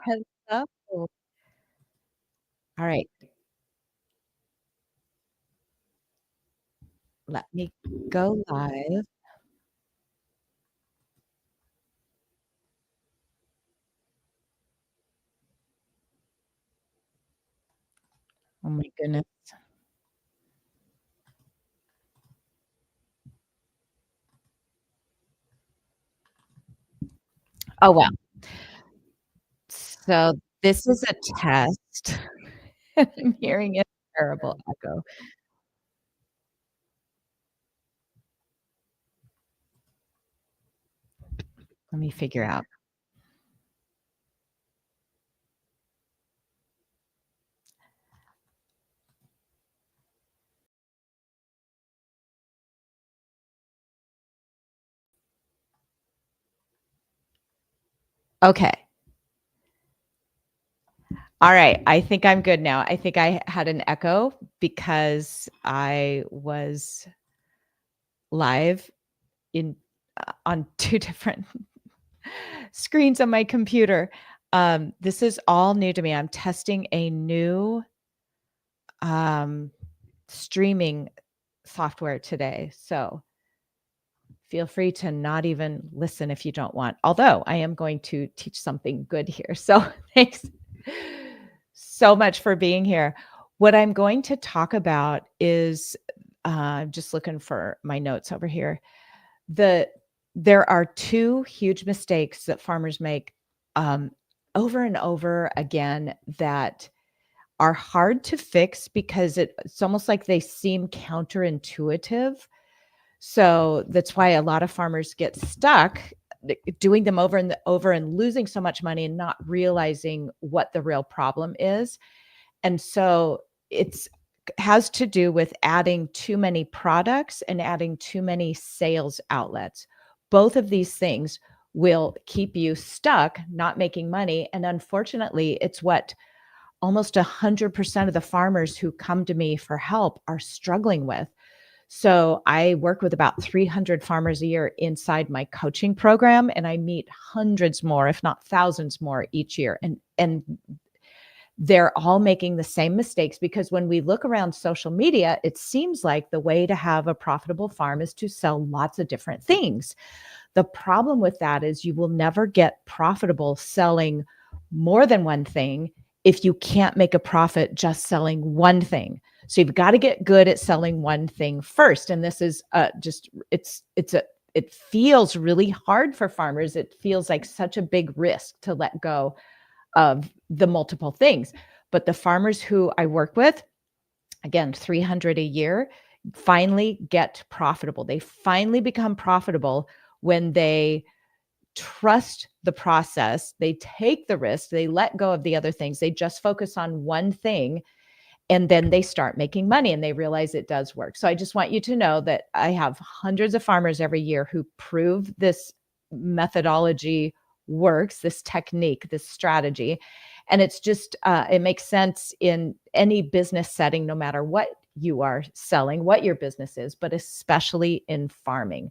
Hello. All right, let me go live. Oh my goodness. Oh, wow. So this is a test. I'm hearing a terrible echo. Let me figure out. Okay. All right. I think I'm good now. I think I had an echo because I was live in on 2 different screens on my computer. This is all new to me. I'm testing a new um streaming software today. So feel free to not even listen if you don't want. Although I am going to teach something good here. So thanks so much for being here. What I'm going to talk about is just looking for my notes over here. The There are two huge mistakes that farmers make um, over and over again that are hard to fix because it's almost like they seem counterintuitive. So that's why a lot of farmers get stuck doing them over and over and losing so much money and not realizing what the real problem is. And so it's has to do with adding too many products and adding too many sales outlets. Both of these things will keep you stuck, not making money. And unfortunately, it's what almost 100% of the farmers who come to me for help are struggling with. So I work with about 300 farmers a year inside my coaching program, and I meet hundreds more, if not thousands more each year. And they're all making the same mistakes because when we look around social media, it seems like the way to have a profitable farm is to sell lots of different things. The problem with that is you will never get profitable selling more than one thing if you can't make a profit just selling one thing. So you've got to get good at selling one thing first. And this is just it's a it feels really hard for farmers. It feels like such a big risk to let go of the multiple things. But the farmers who I work with, again, 300 a year, finally get profitable. They finally become profitable when they trust the process, they take the risk, they let go of the other things, they just focus on one thing, and then they start making money and they realize it does work. So I just want you to know that I have hundreds of farmers every year who prove this methodology works, this technique, this strategy. And it's just, it makes sense in any business setting, no matter what you are selling, what your business is, but especially in farming.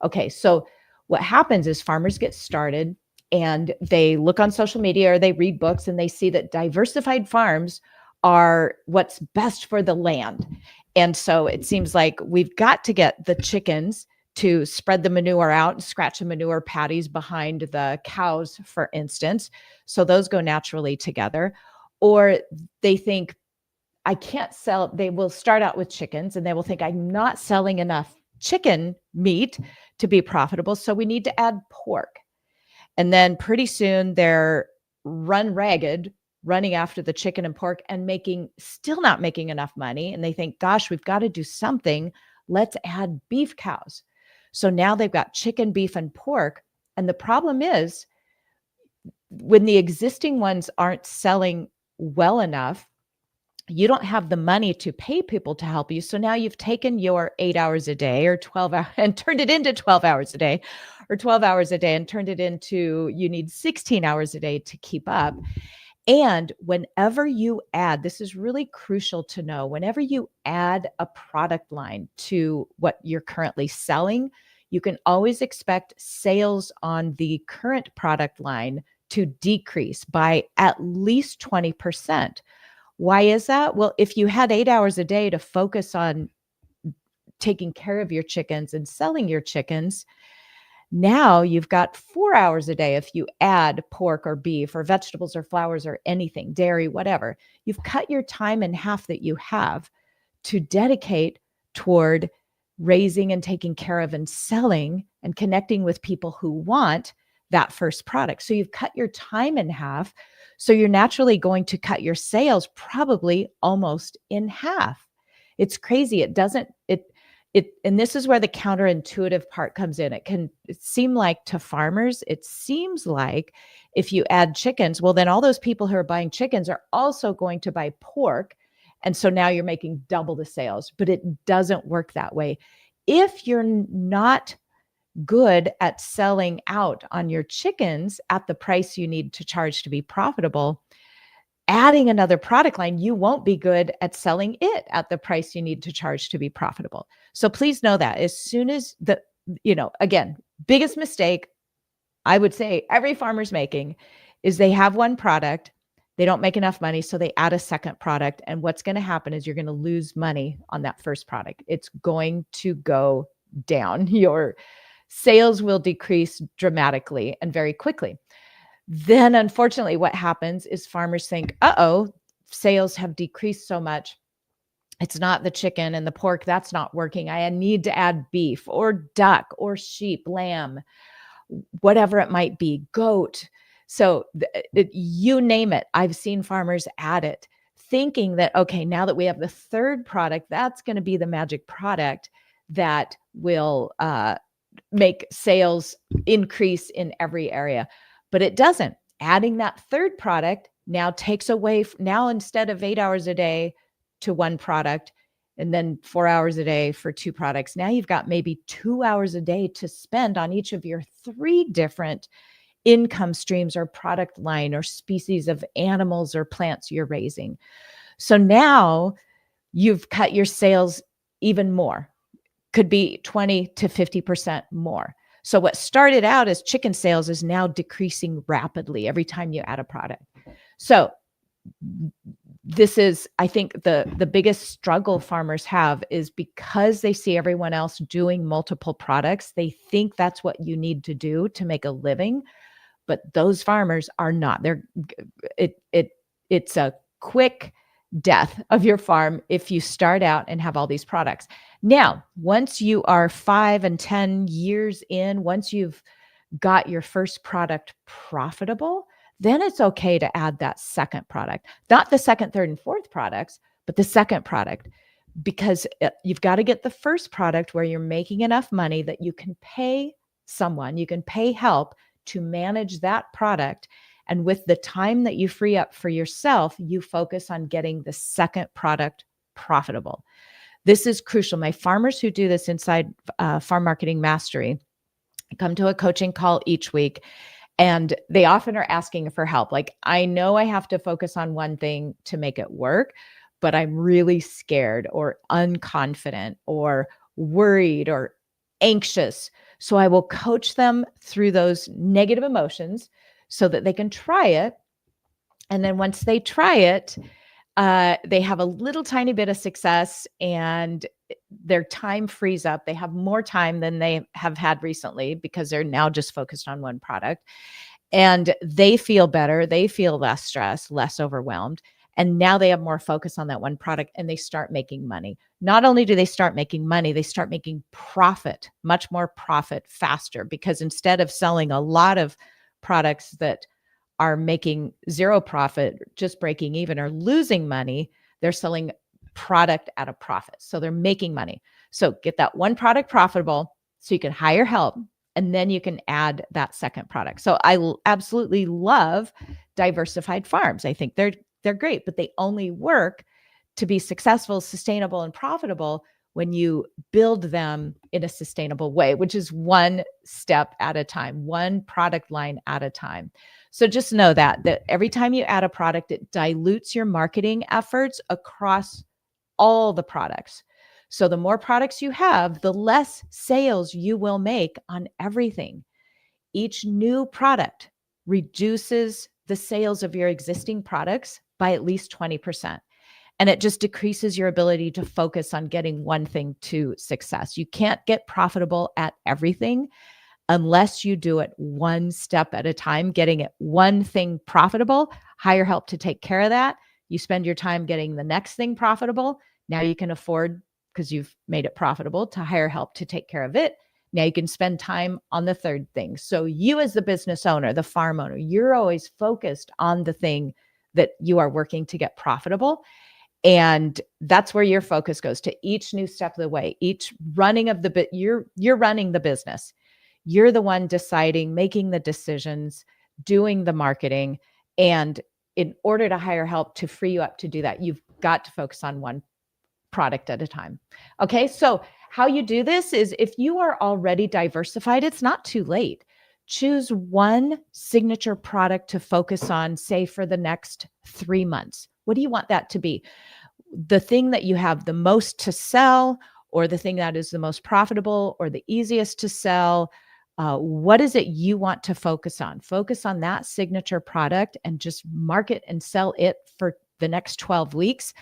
Okay, so what happens is farmers get started and they look on social media or they read books and they see that diversified farms are what's best for the land. And so it seems like we've got to get the chickens to spread the manure out and scratch the manure patties behind the cows, for instance. So those go naturally together. Or they think, I can't sell, they will start out with chickens and they will think, I'm not selling enough chicken meat to be profitable. So we need to add pork. And then pretty soon they're run ragged running after the chicken and pork and making still not making enough money. And they think, gosh, we've got to do something. Let's add beef cows. So now they've got chicken, beef, and pork. And the problem is when the existing ones aren't selling well enough, you don't have the money to pay people to help you. So now you've taken your 8 hours a day or 12 hours and turned it into 12 hours a day or 12 hours a day and turned it into you need 16 hours a day to keep up. And whenever you add, this is really crucial to know, whenever you add a product line to what you're currently selling, you can always expect sales on the current product line to decrease by at least 20%. Why is that? Well, if you had 8 hours a day to focus on taking care of your chickens and selling your chickens, now you've got 4 hours a day. If you add pork or beef or vegetables or flowers or anything, dairy, whatever, you've cut your time in half that you have to dedicate toward raising and taking care of and selling and connecting with people who want that first product. So you've cut your time in half. So you're naturally going to cut your sales probably almost in half. It's crazy. And this is where the counterintuitive part comes in. It seem like to farmers, it seems like if you add chickens, well, then all those people who are buying chickens are also going to buy pork. And so now you're making double the sales, but it doesn't work that way. If you're not good at selling out on your chickens at the price you need to charge to be profitable, adding another product line, you won't be good at selling it at the price you need to charge to be profitable. So please know that as soon as again, biggest mistake I would say every farmer's making is they have one product, they don't make enough money, so they add a second product. And what's going to happen is you're going to lose money on that first product. It's going to go down. Your sales will decrease dramatically and very quickly. Then, unfortunately, what happens is farmers think, sales have decreased so much. It's not the chicken and the pork that's not working. I need to add beef or duck or sheep, lamb, whatever it might be, goat. So you name it. I've seen farmers add it, thinking that, okay, now that we have the third product, that's going to be the magic product that will make sales increase in every area. But it doesn't. Adding that third product now takes away, now instead of 8 hours a day to one product and then 4 hours a day for two products, now you've got maybe 2 hours a day to spend on each of your three different income streams or product line or species of animals or plants you're raising. So now you've cut your sales even more, could be 20 to 50% more. So what started out as chicken sales is now decreasing rapidly every time you add a product. So this is, I think, the biggest struggle farmers have is because they see everyone else doing multiple products, they think that's what you need to do to make a living. But those farmers are not. It's a quick death of your farm if you start out and have all these products. Now, once you are 5 and 10 years in, once you've got your first product profitable, then it's okay to add that second product, not the second, third, and fourth products, but the second product, because you've got to get the first product where you're making enough money that you can pay someone, you can pay help to manage that product. And with the time that you free up for yourself, you focus on getting the second product profitable. This is crucial. My farmers who do this inside Farm Marketing Mastery come to a coaching call each week, and they often are asking for help. Like, I know I have to focus on one thing to make it work, but I'm really scared or unconfident or worried or anxious. So I will coach them through those negative emotions so that they can try it. And then once they try it, they have a little tiny bit of success and their time frees up. They have more time than they have had recently because they're now just focused on one product. And they feel better. They feel less stressed, less overwhelmed. And now they have more focus on that one product and they start making money. Not only do they start making money, they start making profit, much more profit faster, because instead of selling a lot of products that are making zero profit, just breaking even or losing money, they're selling product at a profit. So they're making money. So get that one product profitable so you can hire help, and then you can add that second product. So I absolutely love diversified farms. I think they're great, but they only work to be successful, sustainable, and profitable when you build them in a sustainable way, which is one step at a time, one product line at a time. So just know that every time you add a product, it dilutes your marketing efforts across all the products. So the more products you have, the less sales you will make on everything. Each new product reduces the sales of your existing products by at least 20%. And it just decreases your ability to focus on getting one thing to success. You can't get profitable at everything unless you do it one step at a time, getting it one thing profitable, hire help to take care of that. You spend your time getting the next thing profitable. Now you can afford, because you've made it profitable, to hire help to take care of it. Now you can spend time on the third thing. So you, as the business owner, the farm owner, you're always focused on the thing that you are working to get profitable. And that's where your focus goes, to each new step of the way, each running of the bit. You're running the business. You're the one deciding, making the decisions, doing the marketing. And in order to hire help to free you up to do that, you've got to focus on one product at a time. Okay. So how you do this is, if you are already diversified, it's not too late. Choose one signature product to focus on, say, for the next 3 months. What do you want that to be? The thing that you have the most to sell, or the thing that is the most profitable, or the easiest to sell? What is it you want to focus on? Focus on that signature product and just market and sell it for the next 12 weeks.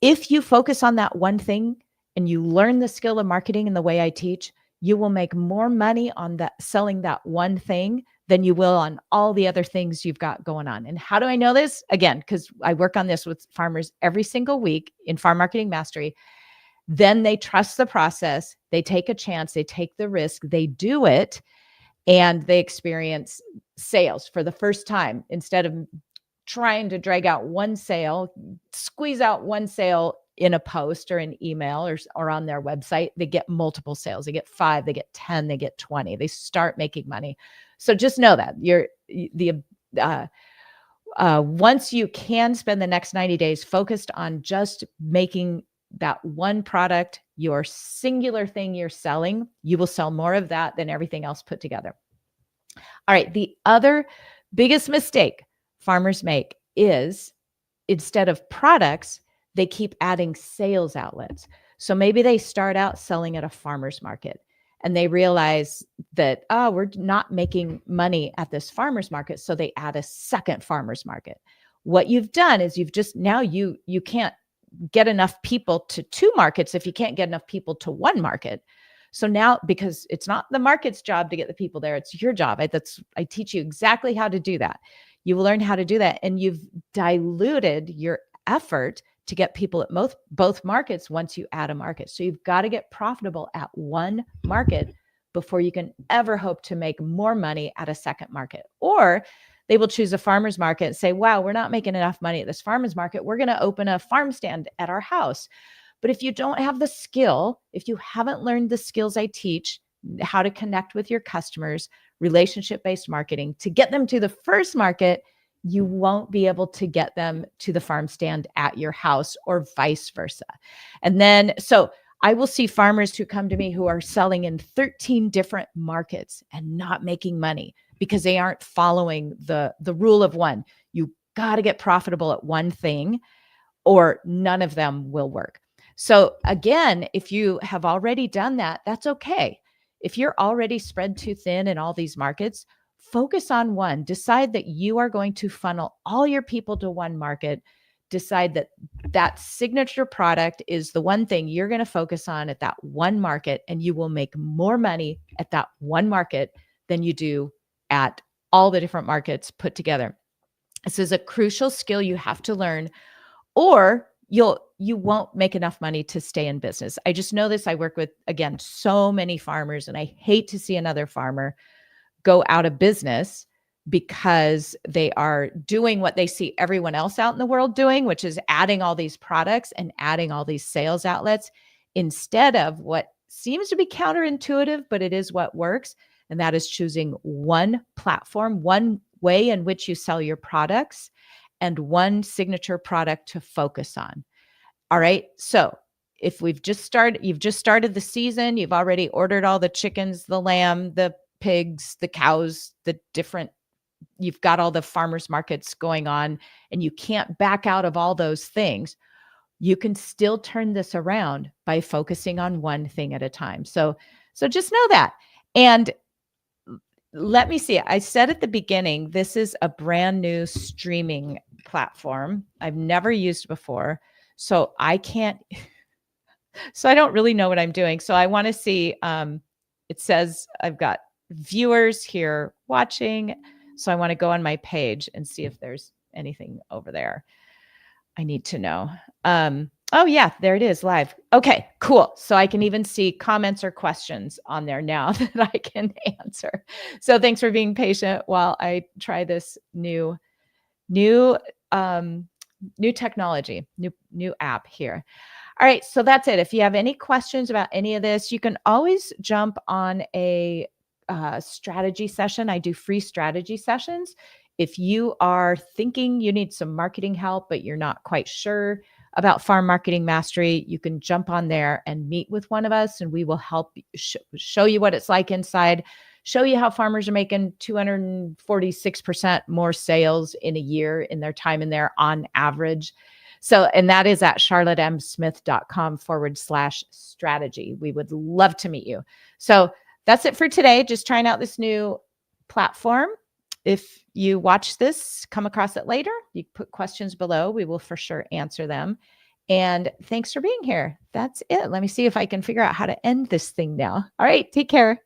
If you focus on that one thing and you learn the skill of marketing in the way I teach, you will make more money on that, selling that one thing, than you will on all the other things you've got going on. And how do I know this? Again, because I work on this with farmers every single week in Farm Marketing Mastery. Then they trust the process. They take a chance. They take the risk. They do it, and they experience sales for the first time. Instead of trying to drag out one sale, squeeze out one sale in a post or an email or on their website, they get multiple sales. They get 5, they get 10, they get 20. They start making money. So just know that once you can spend the next 90 days focused on just making that one product your singular thing you're selling, you will sell more of that than everything else put together. All right. The other biggest mistake farmers make is, instead of products, they keep adding sales outlets. So maybe they start out selling at a farmer's market, and they realize that, we're not making money at this farmer's market. So they add a second farmer's market. What you've done is you can't get enough people to 2 markets if you can't get enough people to 1 market. So now, because it's not the market's job to get the people there, it's your job. I teach you exactly how to do that. You will learn how to do that. And you've diluted your effort to get people at both markets once you add a market. So you've got to get profitable at one market before you can ever hope to make more money at a second market. Or they will choose a farmer's market and say, wow, we're not making enough money at this farmer's market. We're going to open a farm stand at our house. But if you don't have the skill, if you haven't learned the skills I teach, how to connect with your customers, relationship-based marketing, to get them to the first market, you won't be able to get them to the farm stand at your house, or vice versa. And then, so I will see farmers who come to me who are selling in 13 different markets and not making money because they aren't following the rule of one. You got to get profitable at one thing, or none of them will work. So again, if you have already done that, that's okay. If you're already spread too thin in all these markets, focus on one. Decide that you are going to funnel all your people to one market. Decide that that signature product is the one thing you're going to focus on at that one market, and you will make more money at that one market than you do at all the different markets put together. This is a crucial skill you have to learn, or you won't make enough money to stay in business. I just know this. I work with, again, so many farmers, and I hate to see another farmer go out of business because they are doing what they see everyone else out in the world doing, which is adding all these products and adding all these sales outlets, instead of what seems to be counterintuitive, but it is what works. And that is choosing one platform, one way in which you sell your products, and one signature product to focus on. All right. So if you've just started the season, you've already ordered all the chickens, the lamb, the pigs, the cows, you've got all the farmers markets going on, and you can't back out of all those things, you can still turn this around by focusing on one thing at a time. So just know that. And let me see. I said at the beginning, this is a brand new streaming platform. I've never used before. So I can't, so I don't really know what I'm doing. So I want to see, it says I've got viewers here watching. So I want to go on my page and see if there's anything over there I need to know. Oh yeah, there it is live. Okay, cool. So I can even see comments or questions on there now that I can answer. So thanks for being patient while I try this new um new technology, new app here. All right, so that's it. If you have any questions about any of this, you can always jump on a strategy session. I do free strategy sessions. If you are thinking you need some marketing help, but you're not quite sure about Farm Marketing Mastery, you can jump on there and meet with one of us, and we will help show you what it's like inside, show you how farmers are making 246% more sales in a year in their time in there on average. So, and that is at charlottemsmith.com/strategy. We would love to meet you. So that's it for today. Just trying out this new platform. If you watch this, come across it later, you put questions below. We will for sure answer them. And thanks for being here. That's it. Let me see if I can figure out how to end this thing now. All right. Take care.